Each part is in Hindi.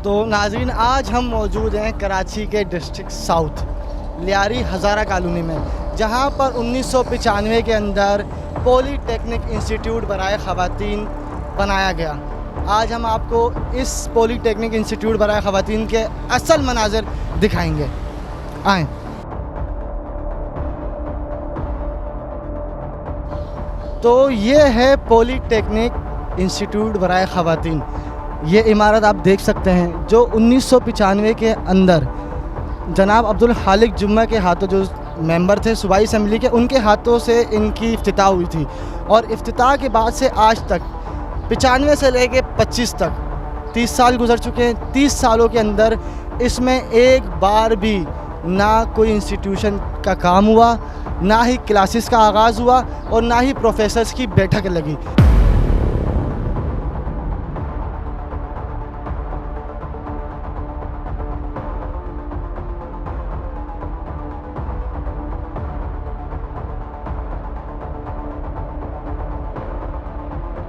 तो नाज़रीन, आज हम मौजूद हैं कराची के डिस्ट्रिक्ट साउथ लियारी हज़ारा कॉलोनी में, जहां पर 1995 के अंदर पॉलीटेक्निक इंस्टीट्यूट बराए ख़वातीन बनाया गया। आज हम आपको इस पॉलीटेक्निक इंस्टीट्यूट बराए ख़वातीन के असल मनाज़िर दिखाएंगे। आएँ। तो ये है पॉलीटेक्निक इंस्टीट्यूट बराए ख़वातीन। ये इमारत आप देख सकते हैं जो 1995 के अंदर जनाब अब्दुल खालिक जुम्मा के हाथों, जो मेंबर थे सूबाई असम्बली के, उनके हाथों से इनकी इफ्तिताह हुई थी। और इफ्तिताह के बाद से आज तक 95 से लेके 25 तक 30 साल गुजर चुके हैं। 30 सालों के अंदर इसमें एक बार भी ना कोई इंस्टीट्यूशन का काम हुआ, ना ही क्लासेस का आगाज़ हुआ और ना ही प्रोफेसर्स की बैठक लगी।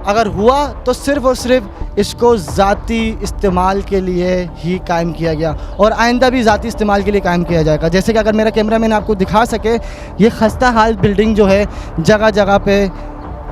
अगर हुआ तो सिर्फ़ और सिर्फ इसको ज़ाती इस्तेमाल के लिए ही कायम किया गया और आइंदा भी ज़ाती इस्तेमाल के लिए कायम किया जाएगा। जैसे कि अगर मेरा कैमरामैन आपको दिखा सके, ये खस्ता हाल बिल्डिंग जो है, जगह जगह पे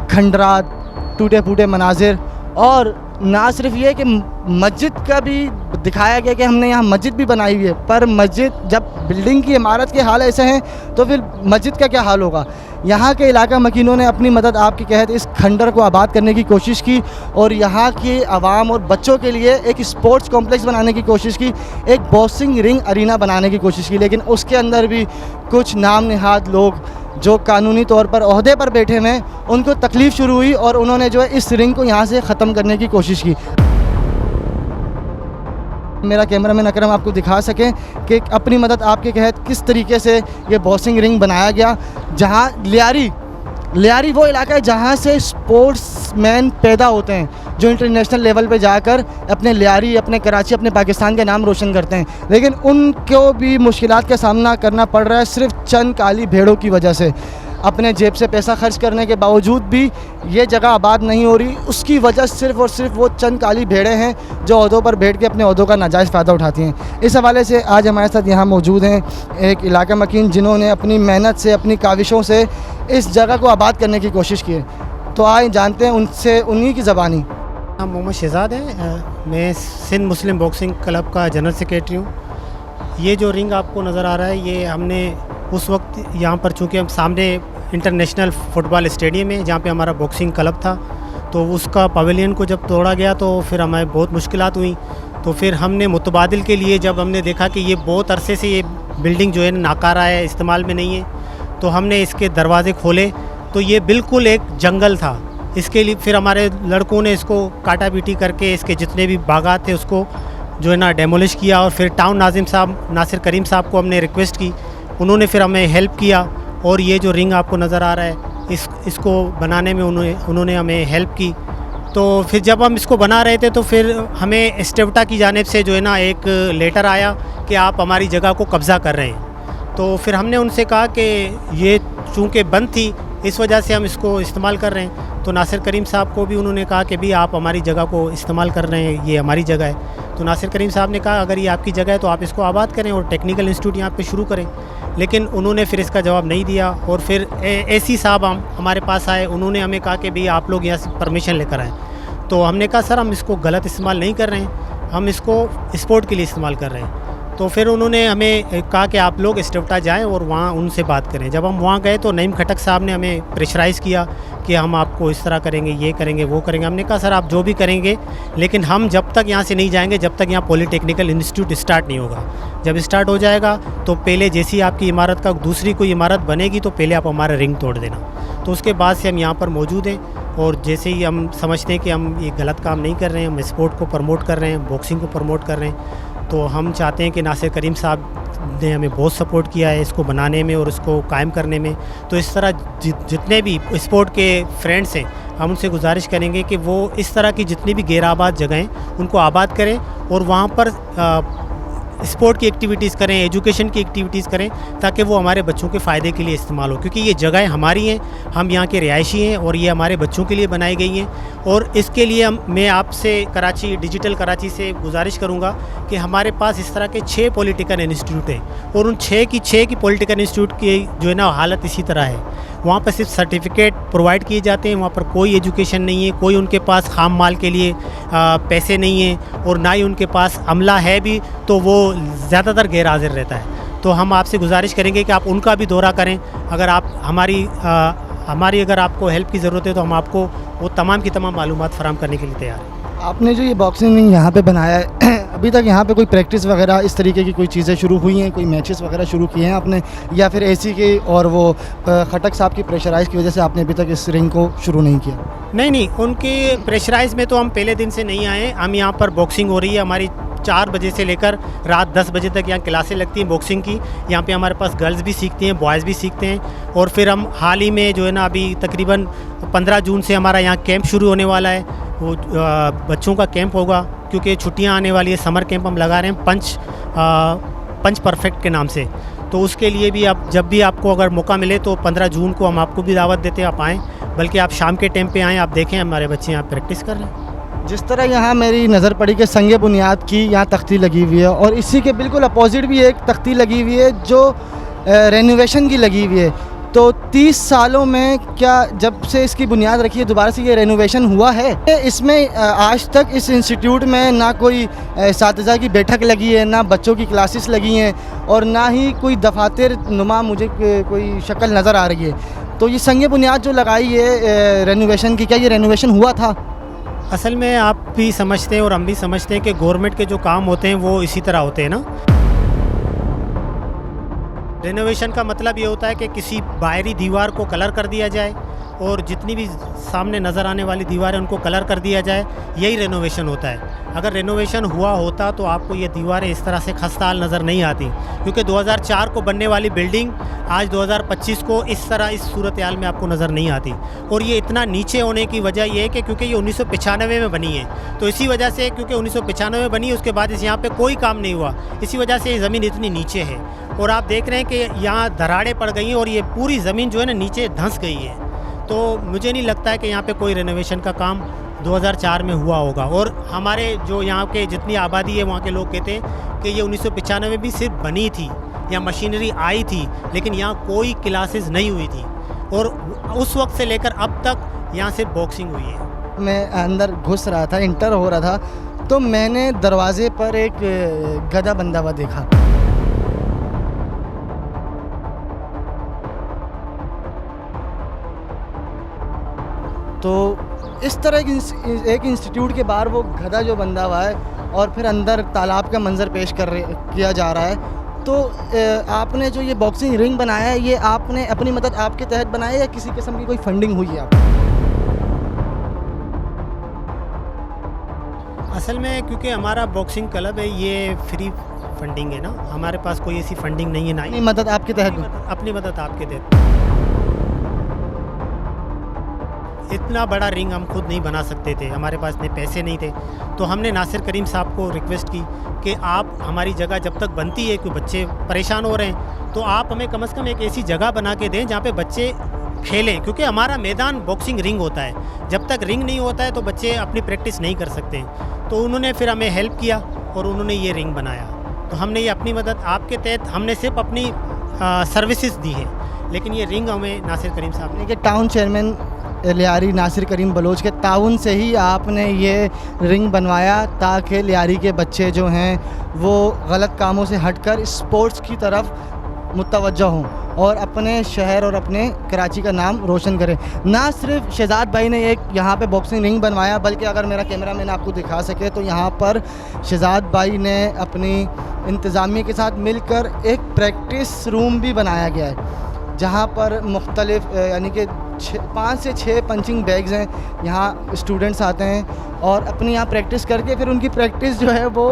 खंडरात, टूटे फूटे मनाजिर, और ना सिर्फ ये कि मस्जिद का भी दिखाया गया कि हमने यहाँ मस्जिद भी बनाई हुई है, पर मस्जिद, जब बिल्डिंग की इमारत के हाल ऐसे हैं तो फिर मस्जिद का क्या हाल होगा। यहाँ के इलाका मकीनों ने अपनी मदद आपके कहत इस खंडर को आबाद करने की कोशिश की और यहाँ की आवाम और बच्चों के लिए एक स्पोर्ट्स कॉम्प्लेक्स बनाने की कोशिश की, एक बॉक्सिंग रिंग अरीना बनाने की कोशिश की। लेकिन उसके अंदर भी कुछ नाम निहाद लोग जो कानूनी तौर पर ओहदे पर बैठे हुए हैं, उनको तकलीफ़ शुरू हुई और उन्होंने जो है इस रिंग को यहाँ से ख़त्म करने की कोशिश की। मेरा कैमरामैन अकरम आपको दिखा सकें कि अपनी मदद आपके कहत किस तरीके से ये बॉक्सिंग रिंग बनाया गया। जहाँ लियारी वो इलाका है जहाँ से स्पोर्ट्समैन पैदा होते हैं, जो इंटरनेशनल लेवल पे जाकर अपने लियारी, अपने कराची, अपने पाकिस्तान के नाम रोशन करते हैं। लेकिन उनको भी मुश्किलात का सामना करना पड़ रहा है सिर्फ चंद काली भेड़ों की वजह से। अपने जेब से पैसा खर्च करने के बावजूद भी ये जगह आबाद नहीं हो रही। उसकी वजह सिर्फ़ और सिर्फ वो चंद काली भेड़ें हैं जो ओहदों पर बैठ के अपने ओहदों का नाजायज़ फ़ायदा उठाती हैं। इस हवाले से आज हमारे साथ यहाँ मौजूद हैं एक इलाका मकीन, जिन्होंने अपनी मेहनत से, अपनी काविशों से इस जगह को आबाद करने की कोशिश की है। तो आए जानते हैं उनसे, उन्हीं की ज़बानी। नाम मोहम्मद शहजाद है, मैं सिंध मुस्लिम बॉक्सिंग क्लब का जनरल सेक्रेटरी हूँ। ये जो रिंग आपको नज़र आ रहा है, ये हमने उस वक्त यहाँ पर, चूँकि हम सामने इंटरनेशनल फ़ुटबॉल स्टेडियम है जहाँ पे हमारा बॉक्सिंग क्लब था, तो उसका पवेलियन को जब तोड़ा गया तो फिर हमें बहुत मुश्किलात हुई। तो फिर हमने मुतबादिल के लिए, जब हमने देखा कि ये बहुत अरसे से ये बिल्डिंग जो है नाकारा है, इस्तेमाल में नहीं है, तो हमने इसके दरवाज़े खोले तो ये बिल्कुल एक जंगल था। इसके लिए फिर हमारे लड़कों ने इसको काटा पीटी करके इसके जितने भी बागात थे उसको जो है ना डेमोलिश किया। और फिर टाउन नाजिम साहब, नासिर करीम साहब को हमने रिक्वेस्ट की, उन्होंने फिर हमें हेल्प किया और ये जो रिंग आपको नज़र आ रहा है, इसको बनाने में उन्होंने हमें हेल्प की। तो फिर जब हम इसको बना रहे थे तो फिर हमें स्टेवटा की जानिब से जो है ना एक लेटर आया कि आप हमारी जगह को कब्ज़ा कर रहे हैं। तो फिर हमने उनसे कहा कि ये चूँकि बंद थी, इस वजह से हम इसको इस्तेमाल कर रहे हैं। तो नासिर करीम साहब को भी उन्होंने कहा कि भी आप हमारी जगह को इस्तेमाल कर रहे हैं, ये हमारी जगह है। तो नासिर करीम साहब ने कहा अगर ये आपकी जगह है तो आप इसको आबाद करें और टेक्निकल इंस्टीट्यूट यहाँ पे शुरू करें। लेकिन उन्होंने फिर इसका जवाब नहीं दिया। और फिर एसी साहब हमारे पास आए, उन्होंने हमें कहा कि भी आप लोग यहाँ से परमिशन लेकर आएँ। तो हमने कहा सर, हम इसको गलत इस्तेमाल नहीं कर रहे हैं, हम इसको स्पोर्ट के लिए इस्तेमाल कर रहे हैं। तो फिर उन्होंने हमें कहा कि आप लोग स्टेवटा जाएं और वहाँ उनसे बात करें। जब हम वहाँ गए तो नईम खटक साहब ने हमें प्रेशराइज़ किया कि हम आपको इस तरह करेंगे, ये करेंगे, वो करेंगे। हमने कहा सर आप जो भी करेंगे, लेकिन हम जब तक यहाँ से नहीं जाएंगे जब तक यहाँ पॉलीटेक्निकल इंस्टीट्यूट स्टार्ट नहीं होगा। जब स्टार्ट हो जाएगा तो पहले जैसी आपकी इमारत का दूसरी कोई इमारत बनेगी तो पहले आप हमारा रिंग तोड़ देना। तो उसके बाद से हम यहाँ पर मौजूद हैं और जैसे ही हम समझते हैं कि हम ये गलत काम नहीं कर रहे हैं, हम स्पोर्ट को प्रमोट कर रहे हैं, बॉक्सिंग को प्रमोट कर रहे हैं, तो हम चाहते हैं कि नासिर करीम साहब ने हमें बहुत सपोर्ट किया है इसको बनाने में और इसको कायम करने में। तो इस तरह जितने भी स्पोर्ट के फ्रेंड्स हैं, हम उनसे गुजारिश करेंगे कि वो इस तरह की जितनी भी गैर आबाद जगहें उनको आबाद करें और वहाँ पर स्पोर्ट की एक्टिविटीज़ करें, एजुकेशन की एक्टिविटीज़ करें, ताकि वो हमारे बच्चों के फ़ायदे के लिए इस्तेमाल हो, क्योंकि ये जगहें हमारी हैं, हम यहाँ के रिहायशी हैं और ये हमारे बच्चों के लिए बनाई गई हैं। और इसके लिए मैं आपसे डिजिटल कराची से गुजारिश करूँगा कि हमारे पास इस तरह के 6 पॉलिटिकल इंस्टीट्यूट हैं और उन 6 की पॉलिटिकल इंस्टीट्यूट की जो है ना हालत इसी तरह है। वहाँ पर सिर्फ सर्टिफिकेट प्रोवाइड किए जाते हैं, वहाँ पर कोई एजुकेशन नहीं है, कोई उनके पास खाम माल के लिए पैसे नहीं हैं और ना ही उनके पास अमला है भी, तो वो ज़्यादातर गैर हाजिर रहता है। तो हम आपसे गुजारिश करेंगे कि आप उनका भी दौरा करें। अगर आप हमारी अगर आपको हेल्प की ज़रूरत है तो हम आपको वो तमाम की तमाम मालूमात फ़राहम करने के लिए तैयार हैं। आपने जो ये बॉक्सिंग रिंग यहाँ पे बनाया है, अभी तक यहाँ पे कोई प्रैक्टिस वगैरह इस तरीके की कोई चीज़ें शुरू हुई हैं, कोई मैचेस वगैरह शुरू किए हैं आपने, या फिर ऐसी की और वो खटक साहब की प्रेशराइज़ की वजह से आपने अभी तक इस रिंग को शुरू नहीं किया? नहीं, उनके प्रेशराइज़ में तो हम पहले दिन से नहीं आए। हम यहाँ पर बॉक्सिंग हो रही है, हमारी 4 बजे से लेकर रात 10 बजे तक यहाँ क्लासें लगती हैं बॉक्सिंग की। यहाँ पे हमारे पास गर्ल्स भी सीखती हैं, बॉयज़ भी सीखते हैं। और फिर हम हाल ही में जो है ना अभी तकरीबन 15 जून से हमारा यहाँ कैंप शुरू होने वाला है। वो बच्चों का कैंप होगा, क्योंकि छुट्टियाँ आने वाली है। समर कैंप हम लगा रहे हैं पंच परफेक्ट के नाम से। तो उसके लिए भी आप जब भी आपको अगर मौका मिले तो 15 जून को हम आपको भी दावत देते हैं, आप आएँ। बल्कि आप शाम के टाइम पे आएँ, आप देखें हमारे बच्चे यहाँ प्रैक्टिस कर रहे हैं। जिस तरह यहाँ मेरी नज़र पड़ी कि संगे बुनियाद की यहाँ तख्ती लगी हुई है और इसी के बिल्कुल अपोजिट भी एक तख्ती लगी हुई है जो रेनोवेशन की लगी हुई है। तो 30 सालों में क्या जब से इसकी बुनियाद रखी है दोबारा से ये रेनोवेशन हुआ है? इसमें आज तक इस इंस्टीट्यूट में ना कोई इस्तिज़ा की बैठक लगी है, ना बच्चों की क्लासेस लगी हैं और ना ही कोई दफातर नुमा मुझे कोई शक्ल नज़र आ रही है। तो ये संगे बुनियाद जो लगाई है रेनोवेशन की, क्या ये रेनोवेशन हुआ था? असल में आप भी समझते हैं और हम भी समझते हैं कि गवर्नमेंट के जो काम होते हैं वो इसी तरह होते हैं ना। रेनोवेशन का मतलब ये होता है कि किसी बाहरी दीवार को कलर कर दिया जाए और जितनी भी सामने नज़र आने वाली दीवारें उनको कलर कर दिया जाए, यही रेनोवेशन होता है। अगर रेनोवेशन हुआ होता तो आपको ये दीवारें इस तरह से खस्ताहाल नज़र नहीं आती, क्योंकि 2004 को बनने वाली बिल्डिंग आज 2025 को इस तरह इस सूरत हाल में आपको नज़र नहीं आती। और ये इतना नीचे होने की वजह ये है कि क्योंकि ये 1995 में बनी है, तो इसी वजह से क्योंकि 1995 में बनी, उसके बाद इस यहाँ पर कोई काम नहीं हुआ, इसी वजह से ये ज़मीन इतनी नीचे है। और आप देख रहे हैं कि यहाँ दरारें पड़ गई हैं और ये पूरी ज़मीन जो है ना नीचे धंस गई है। तो मुझे नहीं लगता है कि यहाँ पे कोई रेनोवेशन का काम 2004 में हुआ होगा। और हमारे जो यहाँ के जितनी आबादी है वहाँ के लोग कहते हैं कि ये 1995 में भी सिर्फ बनी थी, या मशीनरी आई थी, लेकिन यहाँ कोई क्लासेस नहीं हुई थी और उस वक्त से लेकर अब तक यहाँ सिर्फ बॉक्सिंग हुई है। मैं अंदर घुस रहा था, इंटर हो रहा था, तो मैंने दरवाजे पर एक गधा बंधा हुआ देखा। तो इस तरह एक इंस्टीट्यूट के बाहर वो गधा जो बंधा हुआ है और फिर अंदर तालाब का मंजर पेश किया जा रहा है। तो आपने जो ये बॉक्सिंग रिंग बनाया है, ये आपने अपनी मदद आपके तहत बनाया है या किसी किस्म की कोई फंडिंग हुई है? असल में क्योंकि हमारा बॉक्सिंग क्लब है, ये फ्री फंडिंग है ना, हमारे पास कोई ऐसी फंडिंग नहीं है ना। अपनी मदद आपके तहत? अपनी मदद आपके तहत। इतना बड़ा रिंग हम खुद नहीं बना सकते थे, हमारे पास इतने पैसे नहीं थे। तो हमने नासिर करीम साहब को रिक्वेस्ट की कि आप हमारी जगह जब तक बनती है, कोई बच्चे परेशान हो रहे हैं, तो आप हमें कम से कम एक ऐसी जगह बना के दें जहाँ पे बच्चे खेलें, क्योंकि हमारा मैदान बॉक्सिंग रिंग होता है। जब तक रिंग नहीं होता है तो बच्चे अपनी प्रैक्टिस नहीं कर सकते। तो उन्होंने फिर हमें हेल्प किया और उन्होंने ये रिंग बनाया। तो हमने ये अपनी मदद आपके तहत हमने सिर्फ अपनी सर्विसेज दी है, लेकिन ये रिंग हमें नासिर करीम साहब ने, कि टाउन चेयरमैन लियारी नासिर करीम बलोच के ताउन से ही आपने ये रिंग बनवाया ताकि लियारी के बच्चे जो हैं वो गलत कामों से हटकर स्पोर्ट्स की तरफ मुतवज्जह हों और अपने शहर और अपने कराची का नाम रोशन करें। ना सिर्फ शहजाद भाई ने एक यहाँ पे बॉक्सिंग रिंग बनवाया, बल्कि अगर मेरा कैमरा मैन आपको दिखा सके तो यहाँ पर शहजाद भाई ने अपनी इंतज़ामिया के साथ मिलकर एक प्रैक्टिस रूम भी बनाया गया है, जहाँ पर मुख्तलिफ यानी कि 5 से 6 पंचिंग बैग्स हैं। यहाँ स्टूडेंट्स आते हैं और अपनी यहाँ प्रैक्टिस करके फिर उनकी प्रैक्टिस जो है वो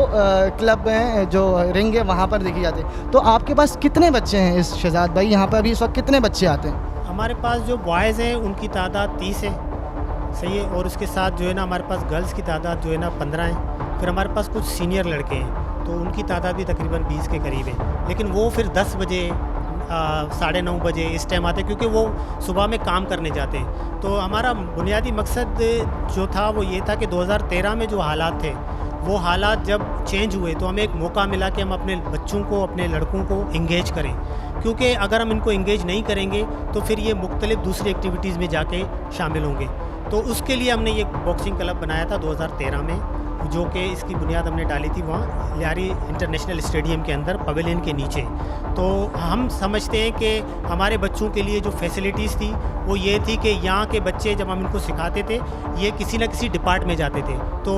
क्लब में जो रिंग है वहाँ पर देखी जाती है। तो आपके पास कितने बच्चे हैं इस शहजाद भाई, यहाँ पर अभी इस वक्त कितने बच्चे आते हैं? हमारे पास जो बॉयज़ हैं उनकी तादाद 30 है, सही है, और उसके साथ जो है ना हमारे पास गर्ल्स की तादाद जो है ना 15 है। फिर हमारे पास कुछ सीनियर लड़के हैं, तो उनकी तादाद भी तकरीबन 20 के करीब है, लेकिन वो फिर 10 बजे 9:30 बजे इस टाइम आते, क्योंकि वो सुबह में काम करने जाते हैं। तो हमारा बुनियादी मकसद जो था वो ये था कि 2013 में जो हालात थे वो हालात जब चेंज हुए तो हमें एक मौका मिला कि हम अपने बच्चों को, अपने लड़कों को इंगेज करें, क्योंकि अगर हम इनको इंगेज नहीं करेंगे तो फिर ये मुख्तलिफ दूसरी एक्टिविटीज़ में जाके शामिल होंगे। तो उसके लिए हमने ये बॉक्सिंग क्लब बनाया था 2013 में, जो कि इसकी बुनियाद हमने डाली थी वहाँ लियारी इंटरनेशनल स्टेडियम के अंदर पवेलियन के नीचे। तो हम समझते हैं कि हमारे बच्चों के लिए जो फैसिलिटीज़ थी वो ये थी कि यहाँ के बच्चे जब हम इनको सिखाते थे ये किसी न किसी डिपार्ट में जाते थे। तो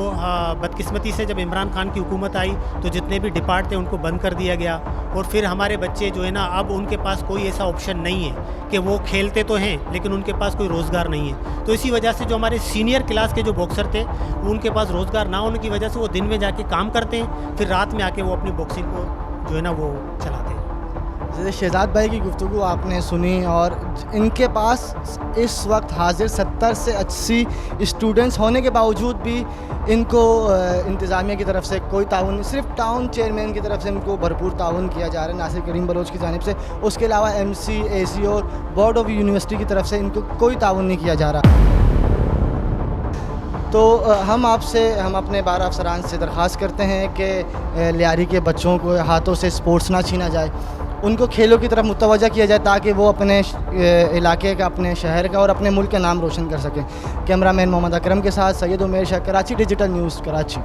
बदकिस्मती से जब इमरान खान की हुकूमत आई तो जितने भी डिपार्ट थे उनको बंद कर दिया गया, और फिर हमारे बच्चे जो है ना, अब उनके पास कोई ऐसा ऑप्शन नहीं है कि वो खेलते तो हैं लेकिन उनके पास कोई रोज़गार नहीं है। तो इसी वजह से जो हमारे सीनियर क्लास के जो बॉक्सर थे उनके पास रोज़गार ना होने की वजह से वो दिन में जाके काम करते हैं, फिर रात में आके वो अपनी बॉक्सिंग को जो है ना वो चलाते हैं। जैसे शहजाद भाई की गुफ्तगू आपने सुनी, और इनके पास इस वक्त हाजिर 70 से 80 स्टूडेंट्स होने के बावजूद भी इनको इंतज़ामिया की तरफ से कोई ताउन नहीं, सिर्फ टाउन चेयरमैन की तरफ से इनको भरपूर ताउन किया जा रहा है नासिर करीम बलोच की जानिब से। उसके अलावा MC, AC और बोर्ड ऑफ यूनिवर्सिटी की तरफ से इनको कोई ताउन नहीं किया जा रहा। तो हम अपने बारह अफसरान से दरख्वास्त करते हैं कि लियारी के बच्चों को हाथों से स्पोर्ट्स ना छीना जाए, उनको खेलों की तरफ मुतवज्जा किया जाए ताकि वो अपने इलाके का, अपने शहर का और अपने मुल्क का नाम रोशन कर सकें। कैमरामैन मोहम्मद अकरम के साथ सैयद उमेर शाह, कराची डिजिटल न्यूज़, कराची।